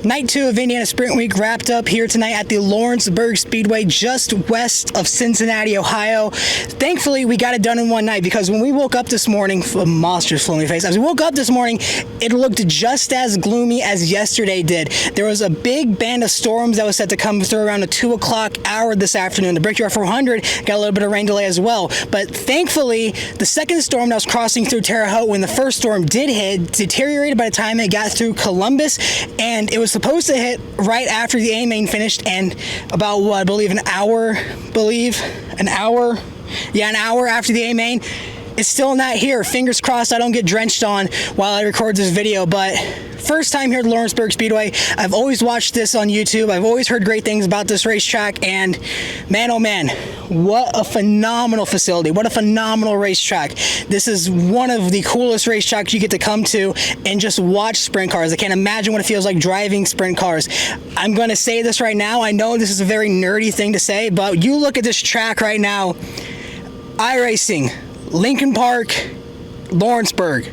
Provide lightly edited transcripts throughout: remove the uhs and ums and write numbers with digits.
Night 2 of Indiana Sprint Week wrapped up here tonight at the Lawrenceburg Speedway just west of Cincinnati, Ohio. Thankfully, we got it done in one night because when we woke up this morning, a monstrous gloomy face, as we woke up this morning, it looked just as gloomy as yesterday did. There was a big band of storms that was set to come through around the 2 o'clock hour this afternoon. The Brickyard 400 got a little bit of rain delay as well, but thankfully, the second storm that was crossing through Terre Haute when the first storm did hit deteriorated by the time it got through Columbus, and it was supposed to hit right after the A main finished, and about what I believe an hour after the A main. It's still not here. Fingers crossed I don't get drenched on while I record this video, but first time here at Lawrenceburg Speedway. I've always watched this on YouTube. I've always heard great things about this racetrack, and man, oh man, what a phenomenal facility. What a phenomenal racetrack. This is one of the coolest racetracks you get to come to and just watch sprint cars. I can't imagine what it feels like driving sprint cars. I'm going to say this right now. I know this is a very nerdy thing to say, but you look at this track right now, iRacing, Lincoln Park, Lawrenceburg.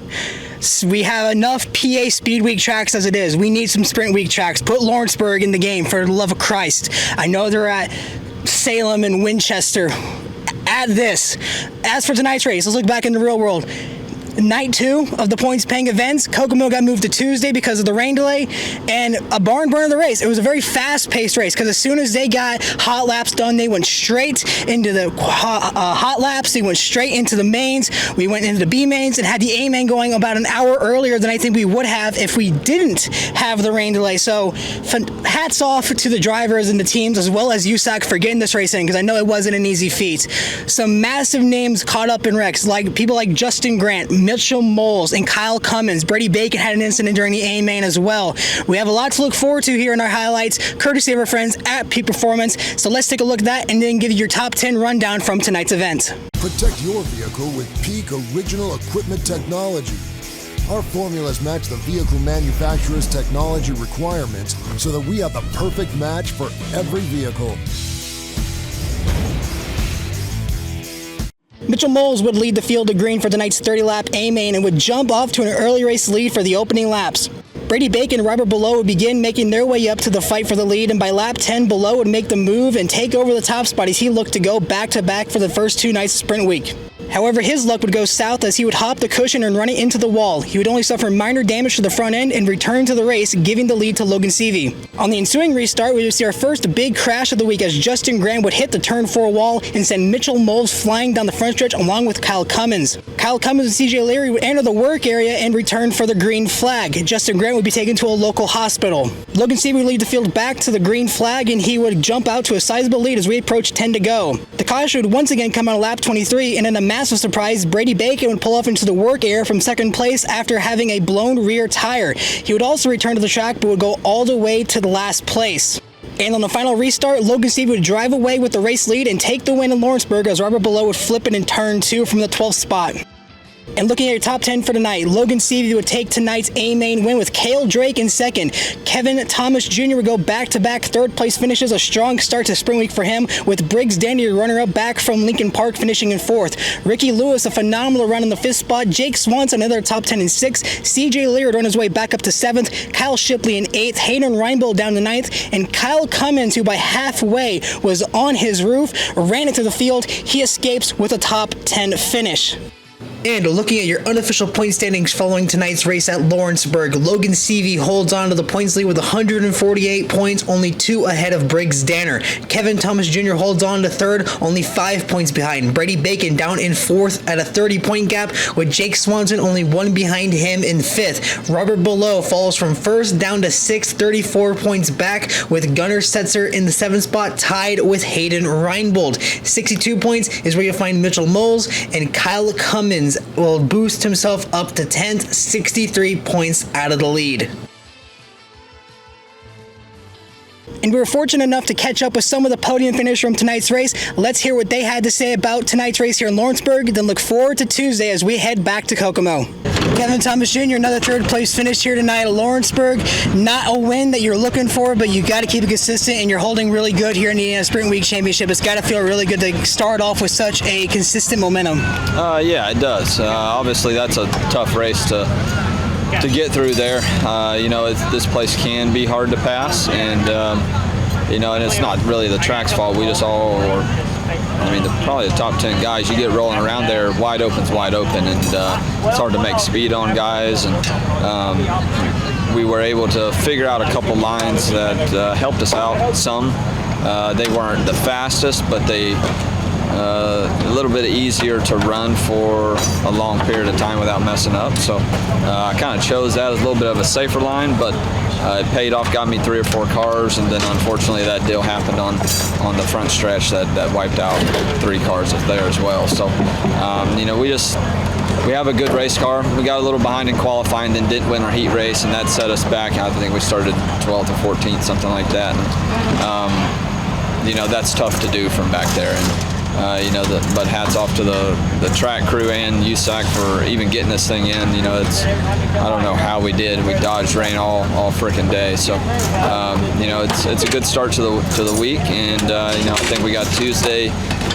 We have enough PA Speed Week tracks as it is. We need some Sprint Week tracks. Put Lawrenceburg in the game, for the love of Christ. I know they're at Salem and Winchester. Add this. As for tonight's race, let's look back in the real world. Night 2 of the points paying events, Kokomo got moved to Tuesday because of the rain delay, and a barn burner of the race. It was a very fast-paced race because as soon as they got hot laps done, they went straight into the hot laps. They went straight into the mains. We went into the B mains and had the A main going about an hour earlier than I think we would have if we didn't have the rain delay. So hats off to the drivers and the teams as well as USAC for getting this race in because I know it wasn't an easy feat. Some massive names caught up in wrecks, like people like Justin Grant, Mitchel and Kyle Cummins. Brady Bacon had an incident during the A main as well. We have a lot to look forward to here in our highlights, courtesy of our friends at Peak Performance. So let's take a look at that and then give you your top 10 rundown from tonight's event. Protect your vehicle with Peak Original Equipment Technology. Our formulas match the vehicle manufacturer's technology requirements so that we have the perfect match for every vehicle. Mitchel would lead the field to green for tonight's 30-lap A main and would jump off to an early race lead for the opening laps. Brady Bacon and Robert Ballou would begin making their way up to the fight for the lead, and by lap 10, Ballou would make the move and take over the top spot as he looked to go back-to-back for the first 2 nights of Sprint Week. However, his luck would go south as he would hop the cushion and run it into the wall. He would only suffer minor damage to the front end and return to the race, giving the lead to Logan Seavey. On the ensuing restart, we would see our first big crash of the week as Justin Grant would hit the turn 4 wall and send Mitchel flying down the front stretch along with Kyle Cummins. Kyle Cummins and CJ Leary would enter the work area and return for the green flag. Justin Grant would be taken to a local hospital. Logan Seavey would lead the field back to the green flag, and he would jump out to a sizable lead as we approach 10 to go. The caution would once again come on lap 23, and in a massive surprise, Brady Bacon would pull off into the work area from second place after having a blown rear tire. He would also return to the track but would go all the way to the last place. And on the final restart, Logan Stevens would drive away with the race lead and take the win in Lawrenceburg as Robert Ballou would flip it in turn 2 from the 12th spot. And looking at your top 10 for tonight, Logan Seavey would take tonight's A main win with Kale Drake in second. Kevin Thomas Jr. would go back-to-back third place finishes, a strong start to Spring Week for him, with Briggs Dandy, runner-up back from Lincoln Park, finishing in fourth. Ricky Lewis, a phenomenal run in the fifth spot. Jake Swanson, another top 10 in sixth. CJ Leary on his way back up to seventh. Kyle Shipley in eighth. Hayden Reinbold down to ninth. And Kyle Cummins, who by halfway was on his roof, ran into the field. He escapes with a top 10 finish. And looking at your unofficial point standings following tonight's race at Lawrenceburg, Logan Seavey holds on to the points lead with 148 points, only 2 ahead of Briggs Danner. Kevin Thomas Jr. holds on to third, only 5 points behind. Brady Bacon down in fourth at a 30-point gap, with Jake Swanson only 1 behind him in fifth. Robert Ballou falls from first down to sixth, 34 points back, with Gunnar Setzer in the 7th spot, tied with Hayden Reinbold. 62 points is where you'll find Mitchel and Kyle Cummins will boost himself up to 10th, 63 points out of the lead. And we were fortunate enough to catch up with some of the podium finishers from tonight's race. Let's hear what they had to say about tonight's race here in Lawrenceburg, then look forward to Tuesday as we head back to Kokomo. Kevin Thomas Jr., another third place finish here tonight at Lawrenceburg. Not a win that you're looking for, but you got to keep it consistent, and you're holding really good here in the Indiana Sprint Week Championship. It's got to feel really good to start off with such a consistent momentum. Yeah, it does. Obviously, that's a tough race to to get through there. This place can be hard to pass, and and it's not really the track's fault. We just all probably the top 10 guys, you get rolling around there, wide open's wide open, and it's hard to make speed on guys. And we were able to figure out a couple lines that helped us out some. They weren't the fastest, but they a little bit easier to run for a long period of time without messing up. So I kind of chose that as a little bit of a safer line, but it paid off, got me 3 or 4 cars, and then unfortunately that deal happened on the front stretch that wiped out 3 cars up there as well. So we have a good race car. We got a little behind in qualifying, then didn't win our heat race, and that set us back. I think we started 12th or 14th, something like that. And, that's tough to do from back there. And, but hats off to the track crew and USAC for even getting this thing in. I don't know how we did. We dodged rain all freaking day. So, it's a good start to the week. And I think we got Tuesday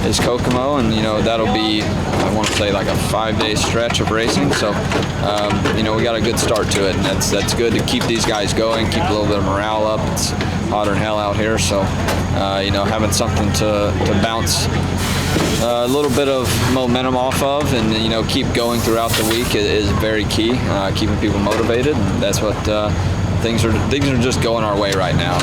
is Kokomo, and that'll be, I want to say, like a 5-day stretch of racing. So, we got a good start to it, and that's good to keep these guys going, keep a little bit of morale up. It's hotter than hell out here, so having something to bounce a little bit of momentum off of, and keep going throughout the week is very key. Keeping people motivated, and that's what things are just going our way right now.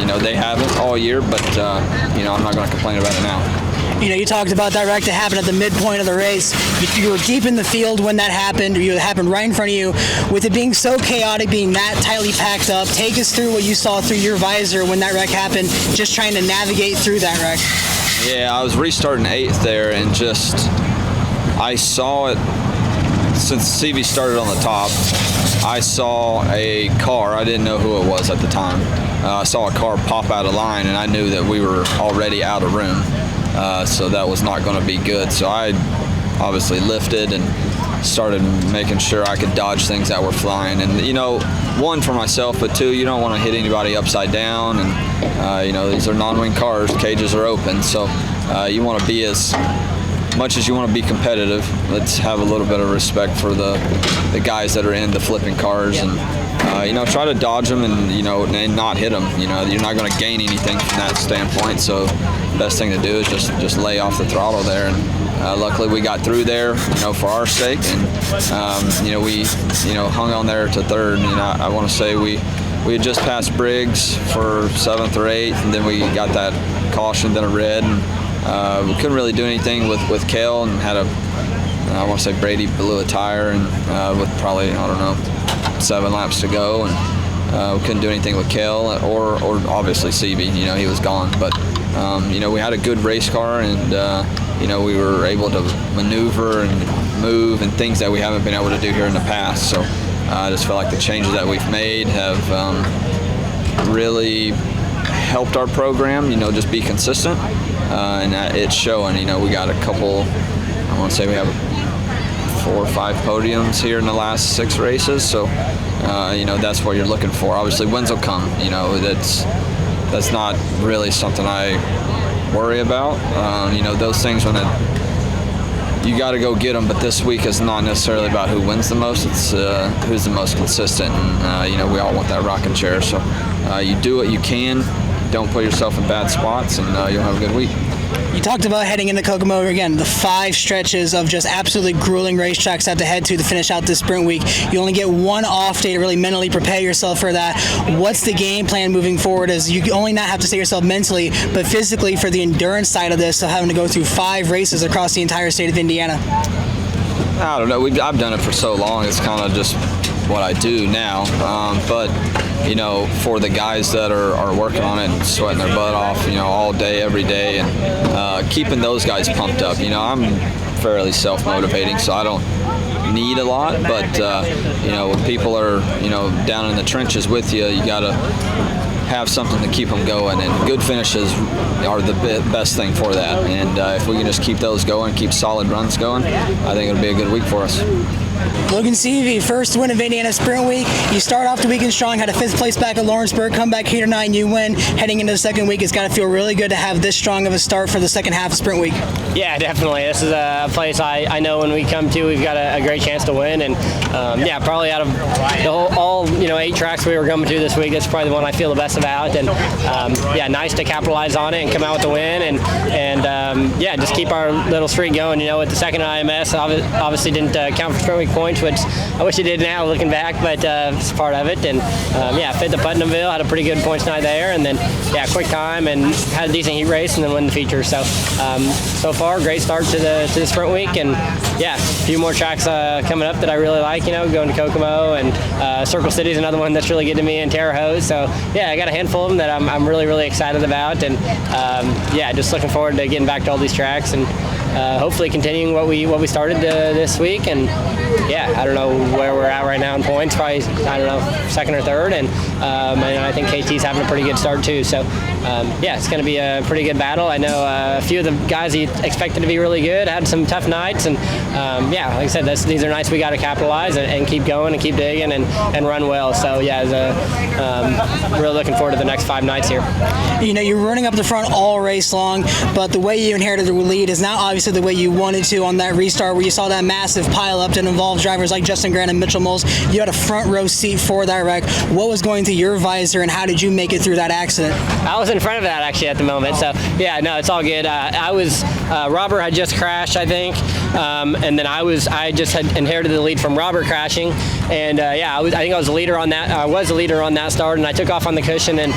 And, they haven't all year, but I'm not going to complain about it now. You talked about that wreck that happened at the midpoint of the race. You were deep in the field when that happened. It happened right in front of you. With it being so chaotic, being that tightly packed up, take us through what you saw through your visor when that wreck happened, just trying to navigate through that wreck. Yeah, I was restarting 8th there, and I saw it since Seavey started on the top. I saw a car. I didn't know who it was at the time. I saw a car pop out of line, and I knew that we were already out of room. So that was not going to be good. So I obviously lifted and started making sure I could dodge things that were flying. And, one, for myself, but 2, you don't want to hit anybody upside down. And, these are non-wing cars. Cages are open. So you want to be as much as you want to be competitive. Let's have a little bit of respect for the guys that are in the flipping cars. Yep. And, try to dodge them and not hit them. You're not going to gain anything from that standpoint. So the best thing to do is just lay off the throttle there. And luckily we got through there, for our sake. And, we, hung on there to 3rd. And I want to say we had just passed Briggs for 7th or 8th, and then we got that caution, then a red. And we couldn't really do anything with Kale, and had I want to say Brady blew a tire, and with probably, 7 laps to go, and we couldn't do anything with Kale or obviously Seavey. He was gone. But we had a good race car, and we were able to maneuver and move and things that we haven't been able to do here in the past. So I just feel like the changes that we've made have really helped our program. Just be consistent, and it's showing. We got a couple. I want to say we have 4 or 5 podiums here in the last 6 races. So, that's what you're looking for. Obviously, wins will come. That's not really something I worry about. Those things you got to go get them. But this week is not necessarily about who wins the most. It's who's the most consistent. And, we all want that rocking chair. So, you do what you can. Don't put yourself in bad spots, and you'll have a good week. You talked about heading into Kokomo again, the 5 stretches of just absolutely grueling racetracks have to head to finish out this sprint week. You only get 1 off day to really mentally prepare yourself for that. What's the game plan moving forward, as you only not have to say yourself mentally, but physically for the endurance side of this, of having to go through 5 races across the entire state of Indiana? I don't know. I've done it for so long. It's kind of just what I do now. But for the guys that are working on it and sweating their butt off, all day, every day, and keeping those guys pumped up. I'm fairly self-motivating, so I don't need a lot. But when people are down in the trenches with you, you gotta have something to keep them going, and good finishes are the best thing for that. And if we can just keep those going, keep solid runs going, I think it'll be a good week for us. Logan Seavey, first win of Indiana Sprint Week. You start off the weekend strong, had a 5th place back at Lawrenceburg, come back here tonight and you win. Heading into the second week, it's got to feel really good to have this strong of a start for the second half of Sprint Week. Yeah, definitely. This is a place I know when we come to, we've got a great chance to win. And yeah, probably out of the all 8 tracks we were coming to this week, that's probably the one I feel the best about. And yeah, nice to capitalize on it and come out with the win. And yeah, just keep our little streak going. With the second IMS, obviously didn't count for Sprint Week points, which I wish it did now looking back, but it's part of it. And yeah, fit the Putnamville, had a pretty good points night there, and then yeah, quick time and had a decent heat race and then win the feature. So so far, great start to the Sprint Week, and yeah, a few more tracks coming up that I really like. Going to Kokomo and Circle City is another one that's really good to me, and Terre Haute. So yeah, I got a handful of them that I'm really excited about, and yeah, just looking forward to getting back to all these tracks and hopefully continuing what we started this week. And yeah, I don't know where we're at right now in points, probably, I don't know, second or third, and I think KT's having a pretty good start too. So yeah, it's going to be a pretty good battle. I know a few of the guys he expected to be really good had some tough nights, and yeah, like I said, these are nights we got to capitalize and keep going and keep digging and run well. So yeah, really looking forward to the next 5 nights here. You're running up the front all race long, but the way you inherited the lead is now obviously the way you wanted to on that restart, where you saw that massive pile up that involved drivers like Justin Grant and Mitchel. You had a front row seat for that wreck. What was going through your visor, and how did you make it through that accident? I was in front of that actually at the moment, so yeah, no, it's all good. Robert had just crashed, I think, and then I just had inherited the lead from Robert crashing, and yeah, I think I was the leader on that. I was the leader on that start, and I took off on the cushion, and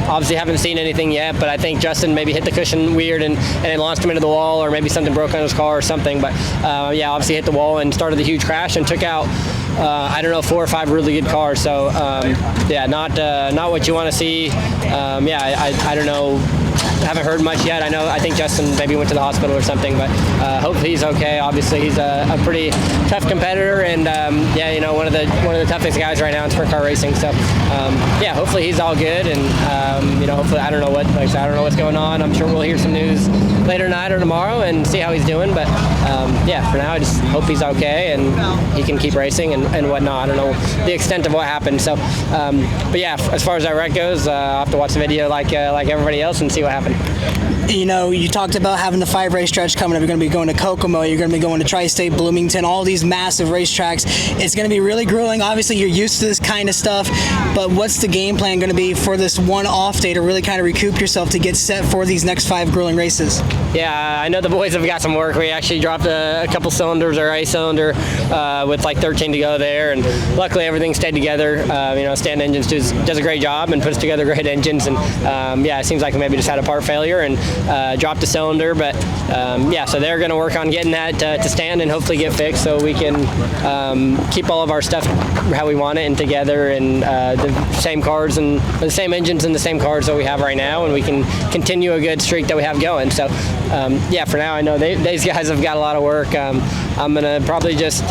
obviously haven't seen anything yet, but I think Justin maybe hit the cushion weird and it launched him into the wall, or maybe something broke on his car or something. But yeah, obviously hit the wall and started the huge crash and took out I don't know, 4 or 5 really good cars. So yeah, not what you want to see. Yeah, I don't know. Haven't heard much yet. I think Justin maybe went to the hospital or something, but hopefully he's okay. Obviously he's a pretty tough competitor, and yeah, one of the toughest guys right now in sprint car racing. So yeah, hopefully he's all good, and hopefully I don't know what's going on. I'm sure we'll hear some news later tonight or tomorrow and see how he's doing. But yeah, for now I just hope he's okay and he can keep racing and whatnot. I don't know the extent of what happened. So but yeah, as far as that wreck goes, I'll have to watch the video like everybody else and see what happened. You talked about having the 5-race stretch coming up. You're going to be going to Kokomo. You're going to be going to Tri-State, Bloomington, all these massive racetracks. It's going to be really grueling. Obviously, you're used to this kind of stuff, but what's the game plan going to be for this one off day to really kind of recoup yourself to get set for these next 5 grueling races? Yeah, I know the boys have got some work. We actually dropped a couple cylinders, or a cylinder, with like 13 to go there, and luckily everything stayed together. Stand Engines does a great job and puts together great engines, and yeah, it seems like we maybe just had a part failure and dropped a cylinder, but yeah, so they're going to work on getting that to stand and hopefully get fixed so we can keep all of our stuff how we want it and together, and the same cars and the same engines and the same cars that we have right now, and we can continue a good streak that we have going. So yeah, for now I know these guys have got a lot of work. I'm going to probably just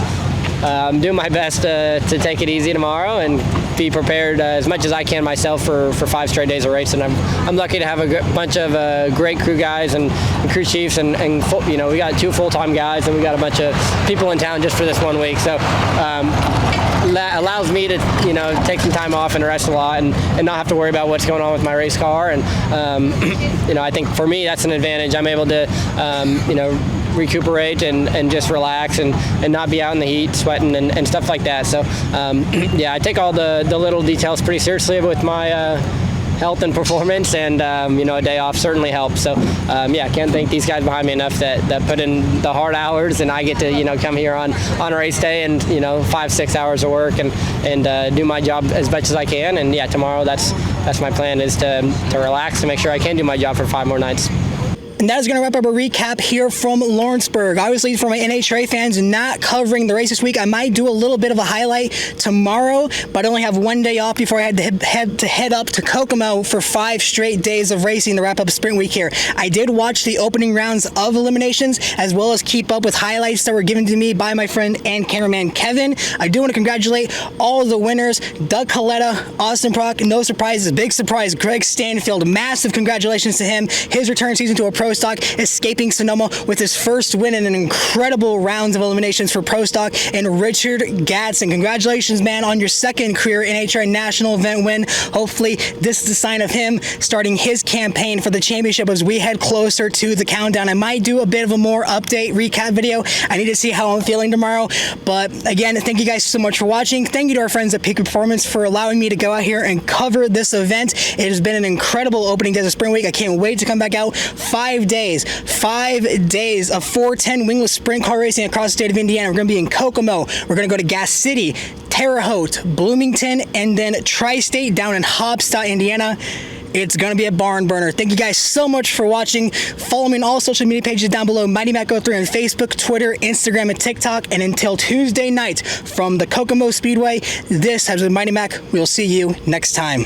do my best to take it easy tomorrow and be prepared as much as I can myself for 5 straight days of racing. I'm lucky to have a bunch of great crew guys and crew chiefs, and we got 2 full-time guys, and we got a bunch of people in town just for this 1 week. So that allows me to take some time off and rest a lot and not have to worry about what's going on with my race car. And I think for me that's an advantage. I'm able to recuperate and just relax and not be out in the heat sweating and stuff like that. So yeah, I take all the little details pretty seriously with my health and performance, and a day off certainly helps. So yeah, can't thank these guys behind me enough that put in the hard hours, and I get to come here on a race day and 5-6 hours of work and do my job as much as I can. And yeah, tomorrow that's my plan, is to relax and make sure I can do my job for 5 more nights. And that is going to wrap up a recap here from Lawrenceburg. Obviously, for my NHRA fans not covering the race this week, I might do a little bit of a highlight tomorrow, but I only have one day off before I had to head up to Kokomo for 5 straight days of racing to wrap up sprint week here. I did watch the opening rounds of eliminations, as well as keep up with highlights that were given to me by my friend and cameraman Kevin. I do want to congratulate all of the winners: Doug Coletta, Austin Prock, no surprises, big surprise, Greg Stanfield. Massive congratulations to him. His return season to a pro stock, escaping Sonoma with his first win in an incredible rounds of eliminations for pro stock. And Richard Gadsden, congratulations, man, on your second career NHRA national event win. Hopefully this is the sign of him starting his campaign for the championship as we head closer to the countdown. I might do a bit of a more update recap video. I need to see how I'm feeling tomorrow. But again, thank you guys so much for watching. Thank you to our friends at Peak Performance for allowing me to go out here and cover this event. It has been an incredible opening day of Spring Week. I can't wait to come back out. 5 days of 410 wingless sprint car racing across the state of Indiana. We're going to be in Kokomo. We're going to go to Gas City, Terre Haute, Bloomington, and then Tri-State down in Hobstadt, Indiana. It's going to be a barn burner. Thank you guys so much for watching. Follow me on all social media pages down below. Mighty Mac 03 on Facebook, Twitter, Instagram, and TikTok. And until Tuesday night from the Kokomo Speedway, this has been Mighty Mac. We'll see you next time.